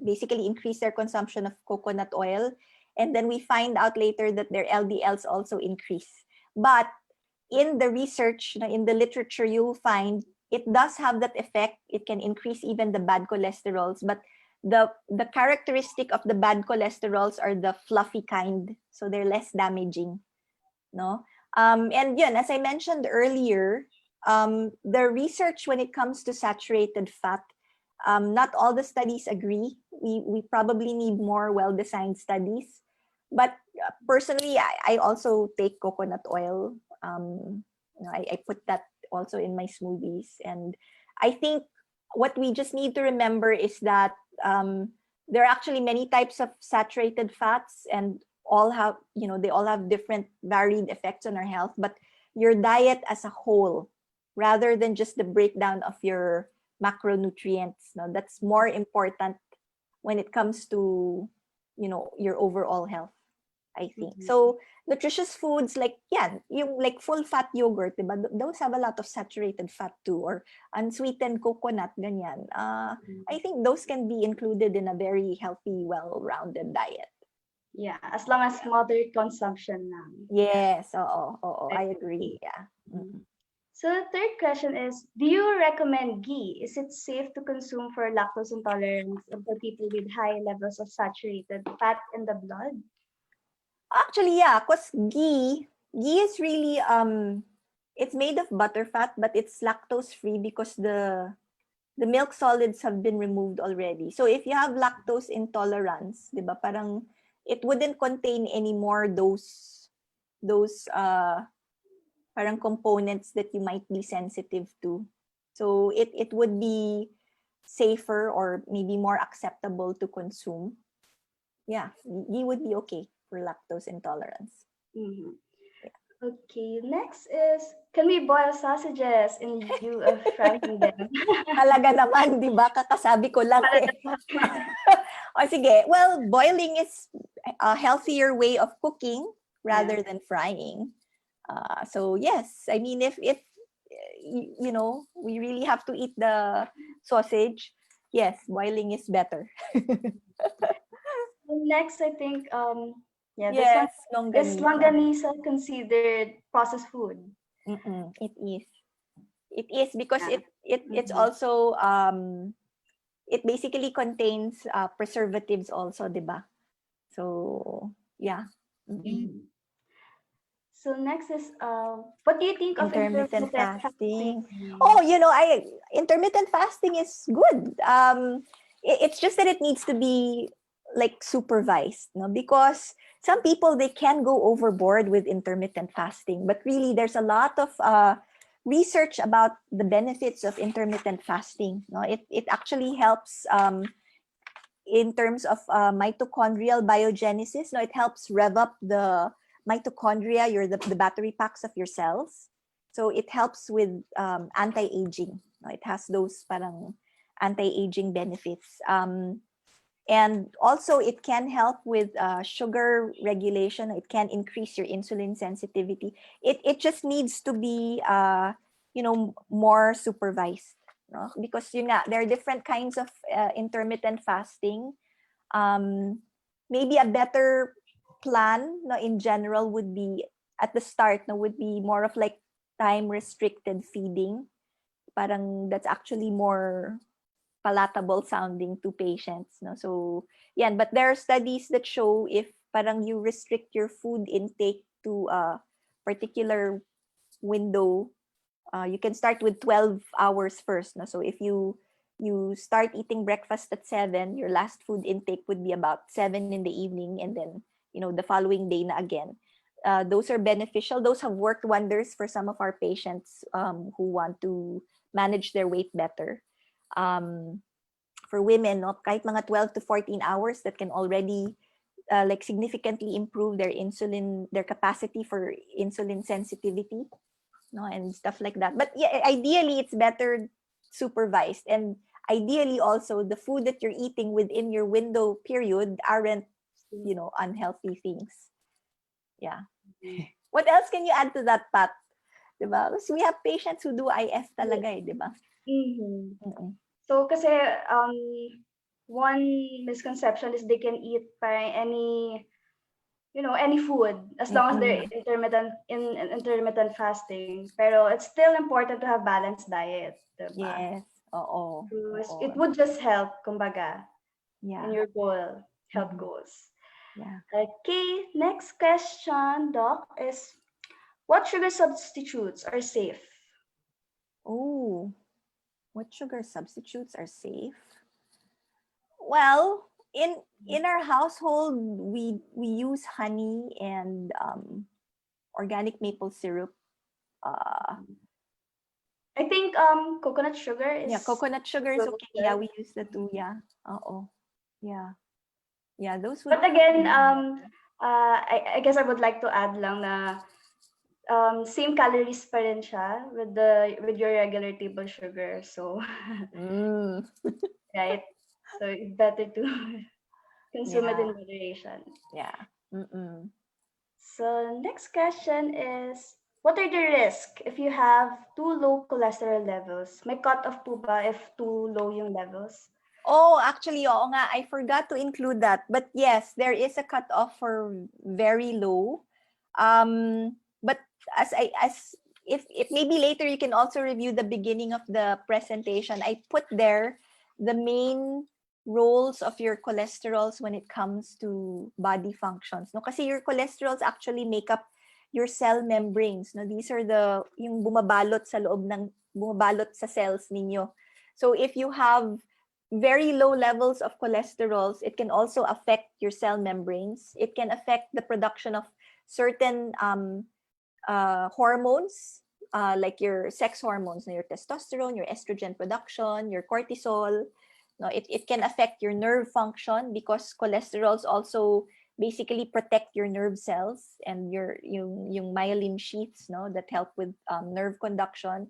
basically increase their consumption of coconut oil, and then we find out later that their LDLs also increase. But in the research, in the literature, you'll find it does have that effect. It can increase even the bad cholesterols, but the characteristic of the bad cholesterols are the fluffy kind, so they're less damaging, no? And yun, as I mentioned earlier, the research when it comes to saturated fat, not all the studies agree. We probably need more well-designed studies. But personally, I also take coconut oil. I put that also in my smoothies. And I think what we just need to remember is that there are actually many types of saturated fats, and they all have different varied effects on our health. But your diet as a whole, rather than just the breakdown of your macronutrients, no, that's more important when it comes to your overall health, I think. Mhm. So nutritious foods like, yeah, yung like full fat yogurt, diba? Those have a lot of saturated fat too, or unsweetened coconut, ganyan. I think those can be included in a very healthy, well-rounded diet. Yeah, as long as moderate consumption now. Yeah. Yes, oo, I agree. Okay. Yeah. Mhm. Mm-mm. So the third question is, do you recommend ghee? Is it safe to consume for lactose intolerance and for people with high levels of saturated fat in the blood? Actually, yeah, because ghee is really it's made of butter fat, but it's lactose free because the milk solids have been removed already. So if you have lactose intolerance, 'di ba, parang it wouldn't contain anymore those parang components that you might be sensitive to. So it would be safer or maybe more acceptable to consume. Yeah, ghee would be okay for lactose intolerance. Mhm. Okay, next is, can we boil sausages in lieu of frying them? Talaga naman, 'di ba? Kakasabi ko lang Para eh. O sige, well, boiling is a healthier way of cooking yeah. rather than frying. So yes, I mean if we really have to eat the sausage, yes, boiling is better. Next, I think yeah, this one Yes, is longganisa. longanisa considered processed food? It is. It is because Yeah. it's Mm-hmm. also it basically contains preservatives also, 'di ba? So, yeah. Mm-mm. Mm-hmm. So next is what do you think of Intermittent intermittent fasting. fasting? Oh, I intermittent fasting is good. It's just that it needs to be like supervised, no? Because some people they can go overboard with intermittent fasting, but really there's a lot of research about the benefits of intermittent fasting. No, it actually helps in terms of mitochondrial biogenesis. No, it helps rev up the mitochondria, the battery packs of your cells. So it helps with anti-aging. No, it has those parang anti-aging benefits. And also it can help with sugar regulation. It can increase your insulin sensitivity. It just needs to be more supervised, no? Because there are different kinds of intermittent fasting. um Maybe a better plan, no, in general would be at the start, no, would be more of like time restricted feeding. Parang that's actually more palatable sounding to patients, no? So yeah, but there are studies that show if parang you restrict your food intake to a particular window, you can start with 12 hours first, no? So if you start eating breakfast at 7, your last food intake would be about 7 in the evening, and then the following day na again. Those are beneficial. Those have worked wonders for some of our patients who want to manage their weight better. um, for women, no, kahit mga 12 to 14 hours, that can already like significantly improve their capacity for insulin sensitivity, no, and stuff like that. But yeah, ideally it's better supervised, and ideally also the food that you're eating within your window period aren't unhealthy things. Yeah. What else can you add to that, Pat? Diba? Because we have patients who do IF talaga, diba? Mm-hmm. Mm-mm. So kasi one misconception is they can eat by any food as long as they're Mm-mm. in intermittent fasting. Pero it's still important to have balanced diet, diba? Yes. Oo. Because Oo. it would just help, kumbaga, in Yeah. your health Mm-hmm. goals. Yeah. Okay, next question, Doc, is what sugar substitutes are safe? Oh, what sugar substitutes are safe? Well, in our household, we use honey and organic maple syrup. Uh, I think coconut sugar yeah, is coconut sugar is also okay. Yeah, good. we use the two. Yeah. Oh. Yeah. Yeah, those would But again, be better. I guess I would like to add lang na same calories pa rin siya with your regular table sugar. So, Mm, right? So, it's better to consume it yeah. in moderation. Yeah. Mm-mm. So, next question is, what are the risks if you have too low cholesterol levels? May cut-off po ba if too low yung levels? Oh, actually, oo nga, I forgot to include that. But yes, there is a cutoff for very low. But as if maybe later you can also review the beginning of the presentation. I put there the main roles of your cholesterols when it comes to body functions. No, kasi your cholesterols actually make up your cell membranes. No, these are yung bumabalot sa cells ninyo. So if you have very low levels of cholesterols, it can also affect your cell membranes. It can affect the production of certain hormones, like your sex hormones, your testosterone, your estrogen production, your cortisol. No, it can affect your nerve function because cholesterols also basically protect your nerve cells and yung myelin sheaths, no, that help with nerve conduction.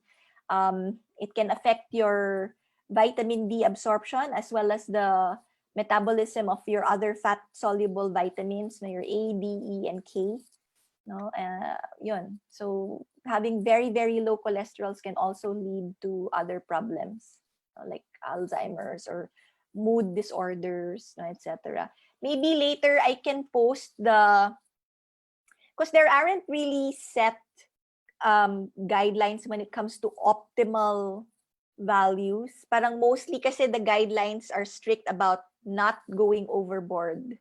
It can affect your vitamin D absorption as well as the metabolism of your other fat soluble vitamins, no, your A, D, E, and K. No, yun. So having very very low cholesterols can also lead to other problems, like Alzheimer's or mood disorders, no, etc. Maybe later I can post because there aren't really set guidelines when it comes to optimal values. Parang mostly kasi the guidelines are strict about not going overboard.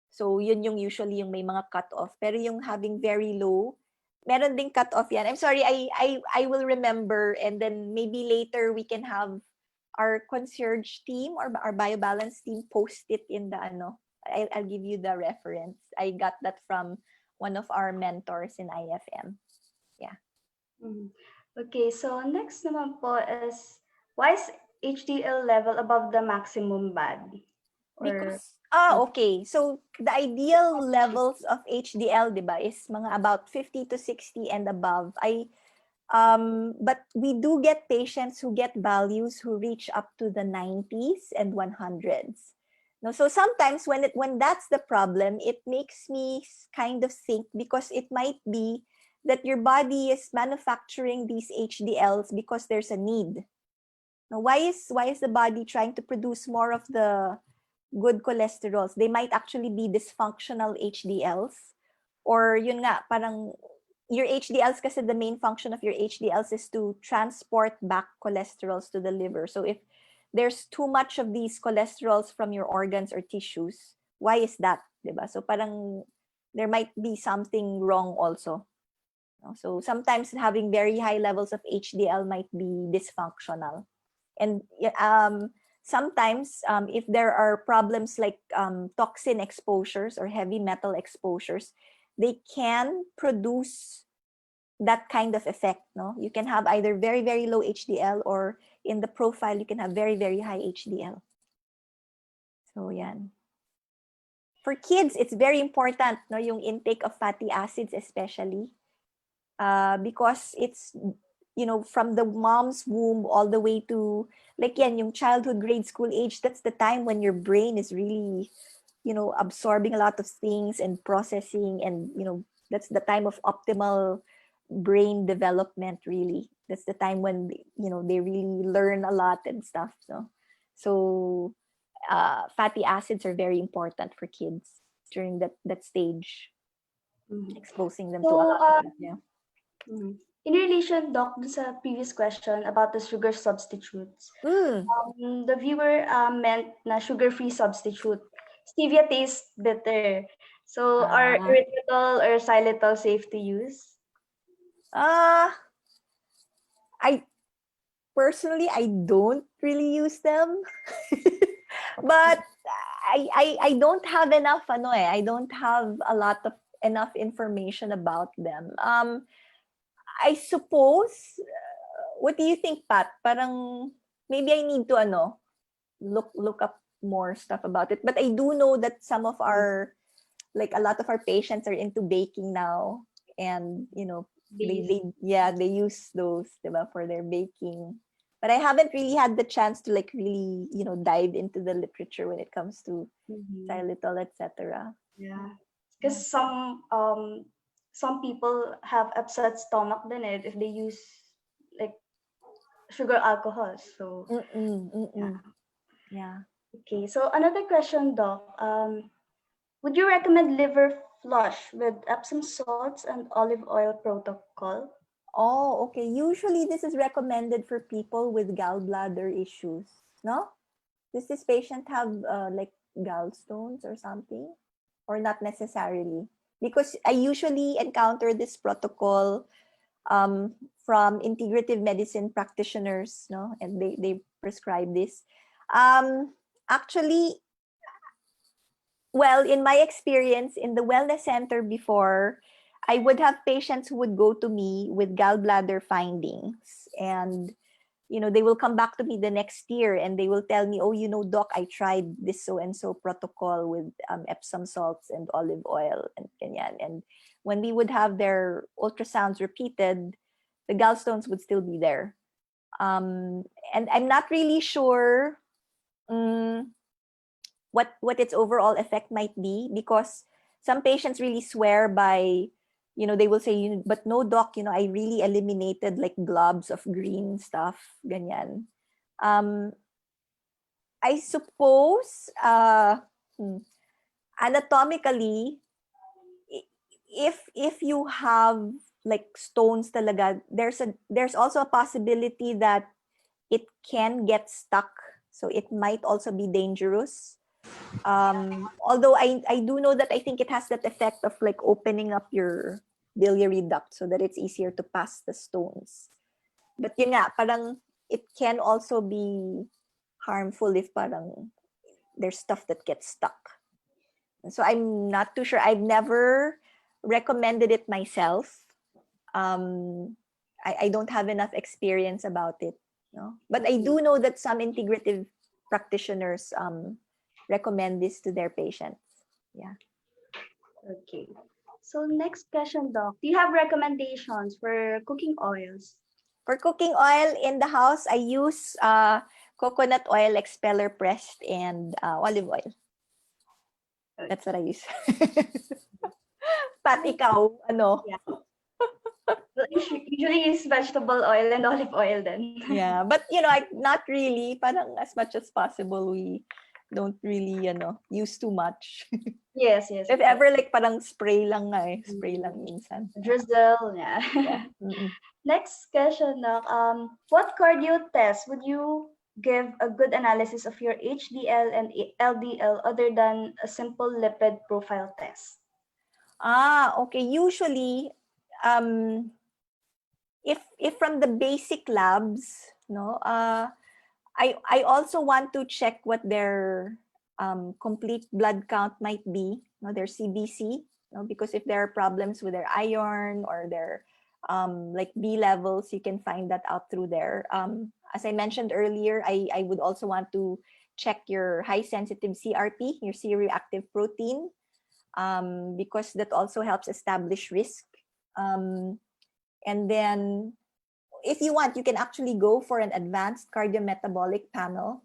So, yun yung usually yung may mga cut-off. Pero yung having very low, meron ding cut-off yan. I'm sorry, I will remember, and then maybe later we can have our concierge team or our BioBalance team post it in the ano. I'll give you the reference. I got that from one of our mentors in IFM. Yeah. Mhm. Okay, so next naman po is, why is HDL level above the maximum bad? Or Because okay. So the ideal levels of HDL, 'di ba, is mga about 50 to 60 and above. But we do get patients who get values who reach up to the 90s and 100s. No, so sometimes when that's the problem, it makes me kind of think, because it might be that your body is manufacturing these HDLs because there's a need. Now, why is the body trying to produce more of the good cholesterols? They might actually be dysfunctional HDLs, or yun nga, parang your HDLs, kasi the main function of your HDLs is to transport back cholesterols to the liver. So if there's too much of these cholesterols from your organs or tissues, why is that? Diba? So parang there might be something wrong also. So sometimes having very high levels of HDL might be dysfunctional. And sometimes if there are problems like toxin exposures or heavy metal exposures, they can produce that kind of effect. No, you can have either very, very low HDL, or in the profile you can have very, very high HDL. So yan. For kids, it's very important, no, yung intake of fatty acids, especially because it's, from the mom's womb all the way to, like yan, yung childhood, grade school age. That's the time when your brain is really, absorbing a lot of things and processing, and that's the time of optimal brain development. Really, that's the time when they really learn a lot and stuff. So fatty acids are very important for kids during that stage, Mhm. exposing them to a So, lot of it. Yeah. In relation, Doc, dun sa previous question about the sugar substitutes, Mm. the viewer meant na sugar-free substitute. Stevia tastes bitter. So, are Ah. erythritol or xylitol safe to use? Uh, I personally, I don't really use them. But I don't have enough I don't have a lot of enough information about them. I suppose, what do you think, Pat? Parang maybe I need to look up more stuff about it. But I do know that some of our, like a lot of our patients are into baking now, and Base. they use those, diba, for their baking. But I haven't really had the chance to like really dive into the literature when it comes to Mhm. xylitol, etc. Yeah. Because some people have upset stomach then if they use like sugar alcohol. So Mm-mm, yeah. mm-mm. Yeah. Okay. So another question, Doc. Would you recommend liver flush with Epsom salts and olive oil protocol? Oh, okay. Usually this is recommended for people with gallbladder issues. No? Does this patient have like gallstones or something? Or not necessarily? Because I usually encounter this protocol from integrative medicine practitioners, no? And they prescribe this. Actually, well, in my experience in the wellness center before, I would have patients who would go to me with gallbladder findings, and they will come back to me the next year and they will tell me, oh, doc, I tried this so and so protocol with Epsom salts and olive oil and ganyan. And when we would have their ultrasounds repeated, the gallstones would still be there. And I'm not really sure um, what its overall effect might be, because some patients really swear by, they will say, but no, doc, I really eliminated like globs of green stuff, ganyan. um I suppose, anatomically, if you have like stones talaga, there's also a possibility that it can get stuck. So it might also be dangerous. Although I do know that I think it has that effect of like opening up your biliary duct so that it's easier to pass the stones. But yun nga, parang it can also be harmful if parang there's stuff that gets stuck. So I'm not too sure. I've never recommended it myself. I don't have enough experience about it. No? But I Okay. do know that some integrative practitioners recommend this to their patients. Yeah. Okay. So next question, Doc. Do you have recommendations for cooking oils? For cooking oil in the house, I use coconut oil, expeller pressed, and olive oil. That's what I use. Pat, ikaw, ano? Yeah. Well, usually use vegetable oil and olive oil then. Yeah, but not really. Parang as much as possible, we don't really, use too much. Yes, yes, If of course. ever, like parang spray lang nga eh. Spray lang Mm, minsan. drizzle, yeah. Yeah. Mm-mm. Next question, Doc. What cardio test would you give a good analysis of your HDL and LDL other than a simple lipid profile test? Okay. Usually, um, if from the basic labs, no, I also want to check what their complete blood count might be, no, their CBC, no, because if there are problems with their iron or their like B levels, you can find that out through there. As I mentioned earlier, I would also want to check your high sensitive CRP, your C-reactive protein, because that also helps establish risk. And then if you want, you can actually go for an advanced cardiometabolic panel.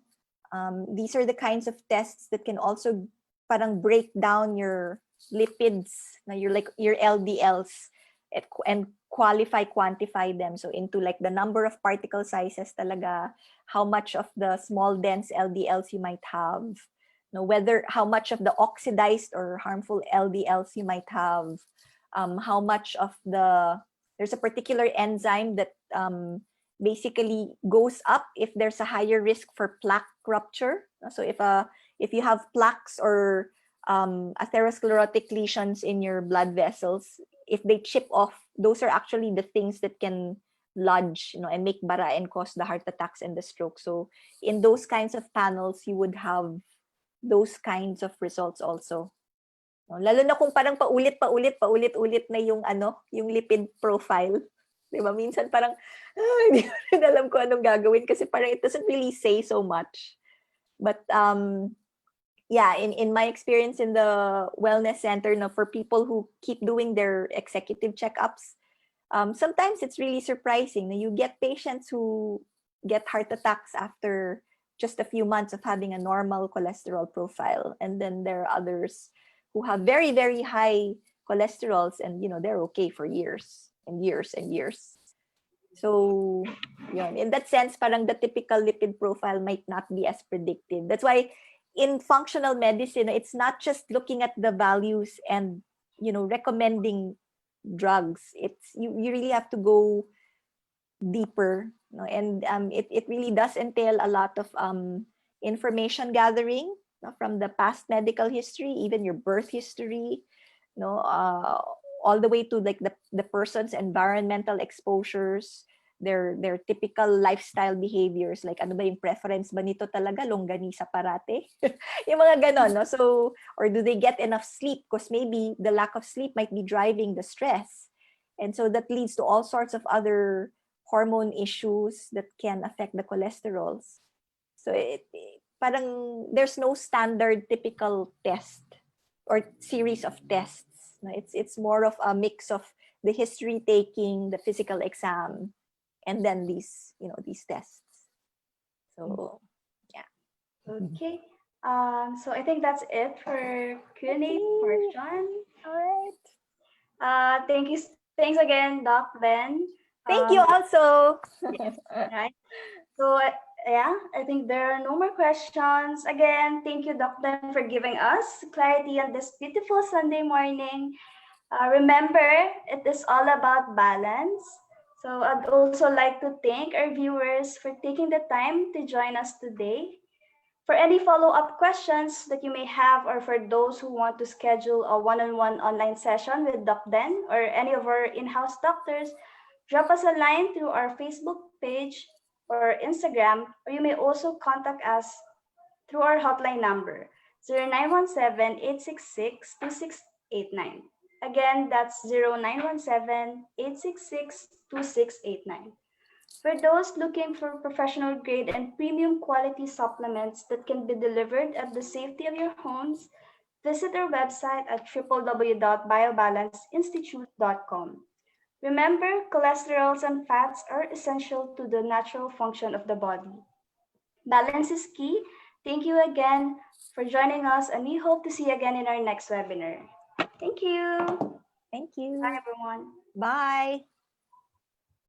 These are the kinds of tests that can also parang break down your lipids, your LDLs, and quantify them. So into like the number of particle sizes talaga, how much of the small dense LDLs you might have, whether how much of the oxidized or harmful LDLs you might have, how much of there's a particular enzyme that basically goes up if there's a higher risk for plaque rupture. So if you have plaques or atherosclerotic lesions in your blood vessels, if they chip off, those are actually the things that can lodge, and make bara and cause the heart attacks and the stroke. So in those kinds of panels, you would have those kinds of results also. Lalo na kung parang paulit-ulit na yung lipid profile. 'Di ba? Minsan parang hindi ko rin alam kung anong gagawin kasi parang it doesn't really say so much. But yeah, in my experience in the wellness center, for people who keep doing their executive checkups, sometimes it's really surprising. You get patients who get heart attacks after just a few months of having a normal cholesterol profile, and then there are others who have very very high cholesterols, and they're okay for years and years and years. So yun, in that sense, parang the typical lipid profile might not be as predictive. That's why in functional medicine, it's not just looking at the values and recommending drugs. It's you really have to go deeper, and it really does entail a lot of information gathering, from the past medical history, even your birth history, all the way to like the person's environmental exposures, their typical lifestyle behaviors, like ano ba yung preference ba nito talaga, longganisa parate, yung mga ganon, no? So, or do they get enough sleep, because maybe the lack of sleep might be driving the stress, and so that leads to all sorts of other hormone issues that can affect the cholesterols. So parang there's no standard typical test or series of tests. It's more of a mix of the history taking, the physical exam, and then these tests. So yeah. Okay. So I think that's it for Q&A Okay. portion. All right. Thanks again, Doc Ben. Thank you Um, also. yes, right. So yeah, I think there are no more questions. Again, thank you, Doc Ben, for giving us clarity on this beautiful Sunday morning. Remember, it is all about balance. So I'd also like to thank our viewers for taking the time to join us today. For any follow-up questions that you may have, or for those who want to schedule a one-on-one online session with Doc Den or any of our in-house doctors, drop us a line through our Facebook page or Instagram, or you may also contact us through our hotline number, 0917-866-2689. Again, that's 0917-866-2689. For those looking for professional grade and premium quality supplements that can be delivered at the safety of your homes, visit our website at www.biobalanceinstitute.com. Remember, cholesterols and fats are essential to the natural function of the body. Balance is key. Thank you again for joining us, and we hope to see you again in our next webinar. Thank you. Thank Bye, you. everyone. Bye.